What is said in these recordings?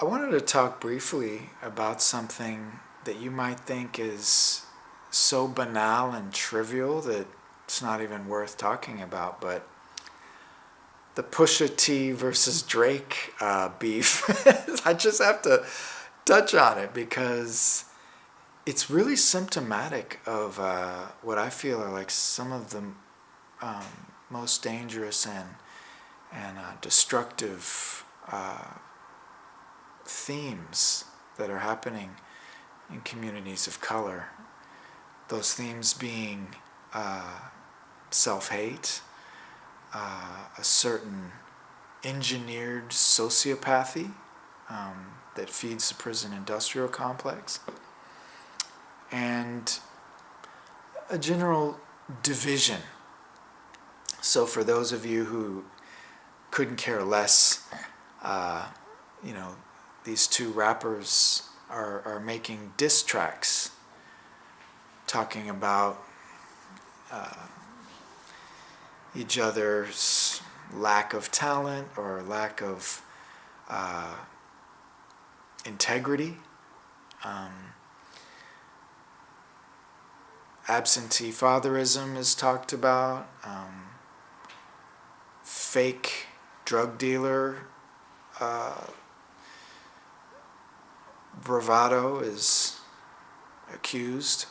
I wanted to talk briefly about something that you might think is so banal and trivial that it's not even worth talking about, but the Pusha T versus Drake beef. I just have to touch on it because it's really symptomatic of what I feel are like some of the um, most dangerous and destructive themes that are happening in communities of color. Those themes being self-hate, a certain engineered sociopathy that feeds the prison industrial complex, and a general division. So for those of you who couldn't care less, you know, these two rappers are making diss tracks talking about each other's lack of talent or lack of integrity. Absentee fatherism is talked about. Fake drug dealer bravado is accused.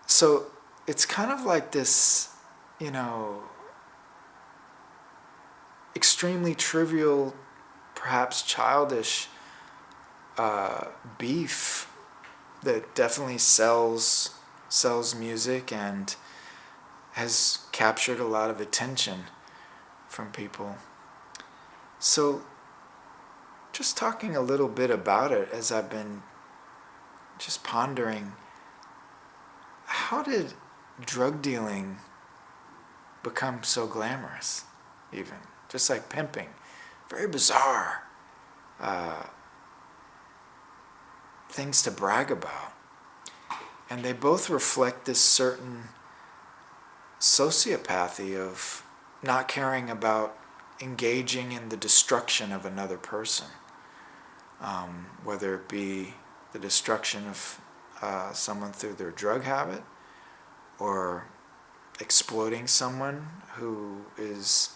So it's kind of like this, extremely trivial, perhaps childish beef that definitely sells music and has captured a lot of attention from people. So just talking a little bit about it as I've been just pondering, how did drug dealing become so glamorous, even? Just like pimping. Very bizarre things to brag about. And they both reflect this certain sociopathy of not caring about engaging in the destruction of another person. Whether it be the destruction of someone through their drug habit, or exploiting someone who is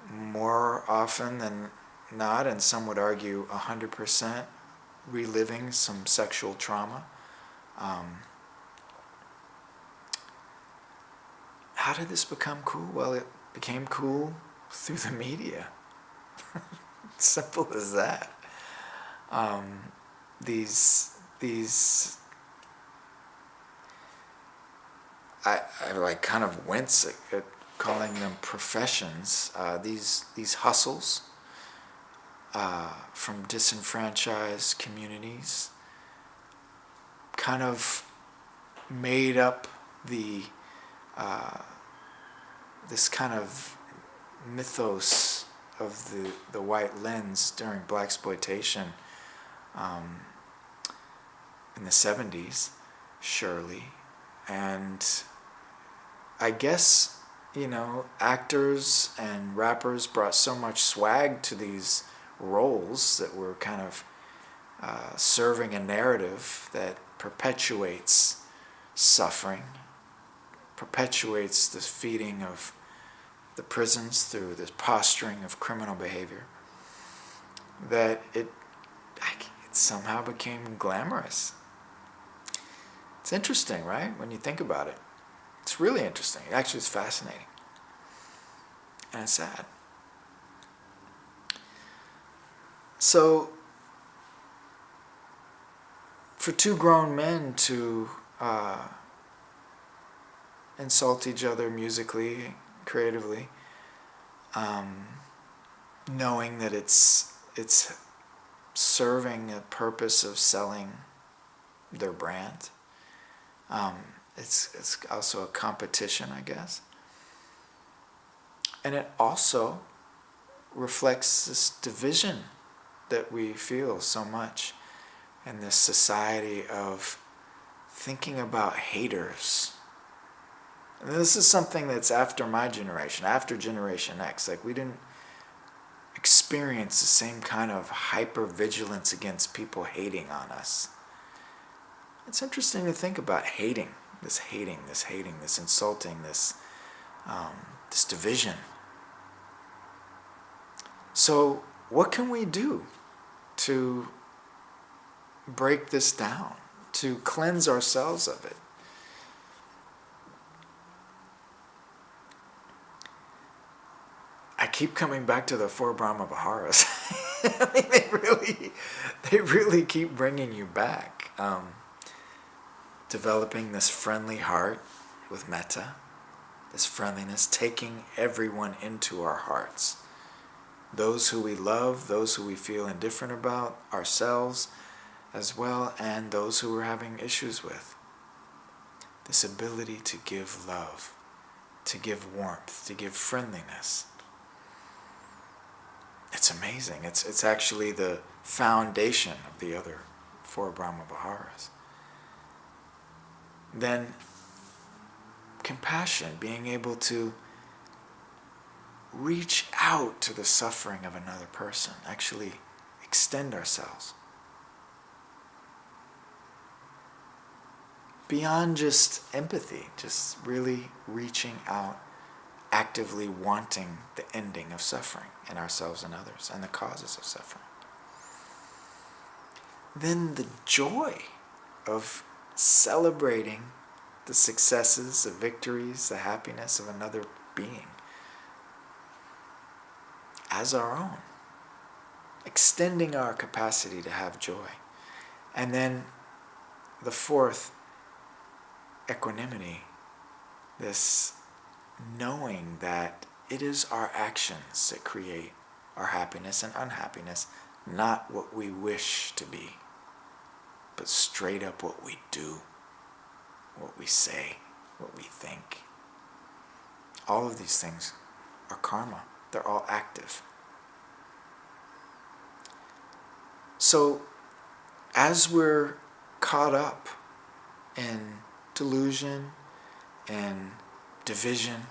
more often than not, and some would argue 100%, reliving some sexual trauma. How did this become cool? Well, it became cool through the media. Simple as that. These I like kind of wince at calling them professions. These hustles from disenfranchised communities kind of made up this kind of mythos of the white lens during blaxploitation in the 70s, surely. And I guess, actors and rappers brought so much swag to these roles that were kind of serving a narrative that perpetuates suffering, perpetuates the feeding of the prisons through this posturing of criminal behavior, that it somehow became glamorous. It's interesting, right? When you think about it. It's really interesting. It actually is fascinating. And it's sad. So, for two grown men to insult each other musically, creatively, knowing that it's serving a purpose of selling their brand. It's also a competition, I guess. And it also reflects this division that we feel so much in this society of thinking about haters. And this is something that's after my generation, after Generation X. Like, we didn't experience experience the same kind of hypervigilance against people hating on us. It's interesting to think about this insulting, this division. So what can we do to break this down, to cleanse ourselves of it? I keep coming back to the four Brahma Viharas. I mean, they really keep bringing you back. Developing this friendly heart with metta, this friendliness, taking everyone into our hearts. Those who we love, those who we feel indifferent about, ourselves as well, and those who we're having issues with. This ability to give love, to give warmth, to give friendliness. It's amazing. It's actually the foundation of the other four Brahma Viharas. Then compassion, being able to reach out to the suffering of another person, actually extend ourselves. Beyond just empathy, just really reaching out, actively wanting the ending of suffering in ourselves and others, and the causes of suffering. Then the joy of celebrating the successes, the victories, the happiness of another being as our own. Extending our capacity to have joy. And then the fourth, equanimity, this knowing that it is our actions that create our happiness and unhappiness, not what we wish to be, but straight up what we do, what we say, what we think. All of these things are karma. They're all active. So, as we're caught up in delusion and division,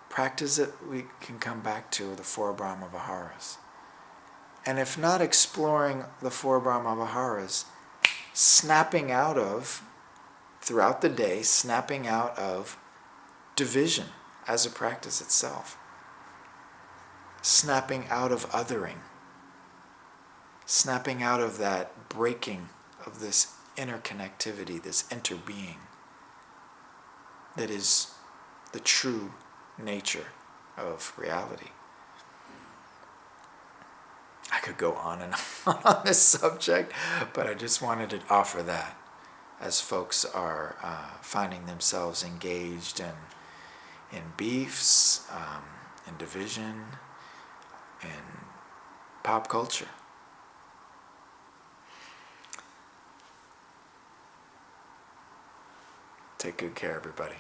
practice it, we can come back to the four Brahma Viharas. And if not exploring the four Brahma Viharas, snapping out of, throughout the day, snapping out of division as a practice itself. Snapping out of othering. Snapping out of that breaking of this interconnectivity, this interbeing that is the true nature of reality. I could go on and on this subject, but I just wanted to offer that as folks are finding themselves engaged in beefs, in division, in pop culture. Take good care, everybody.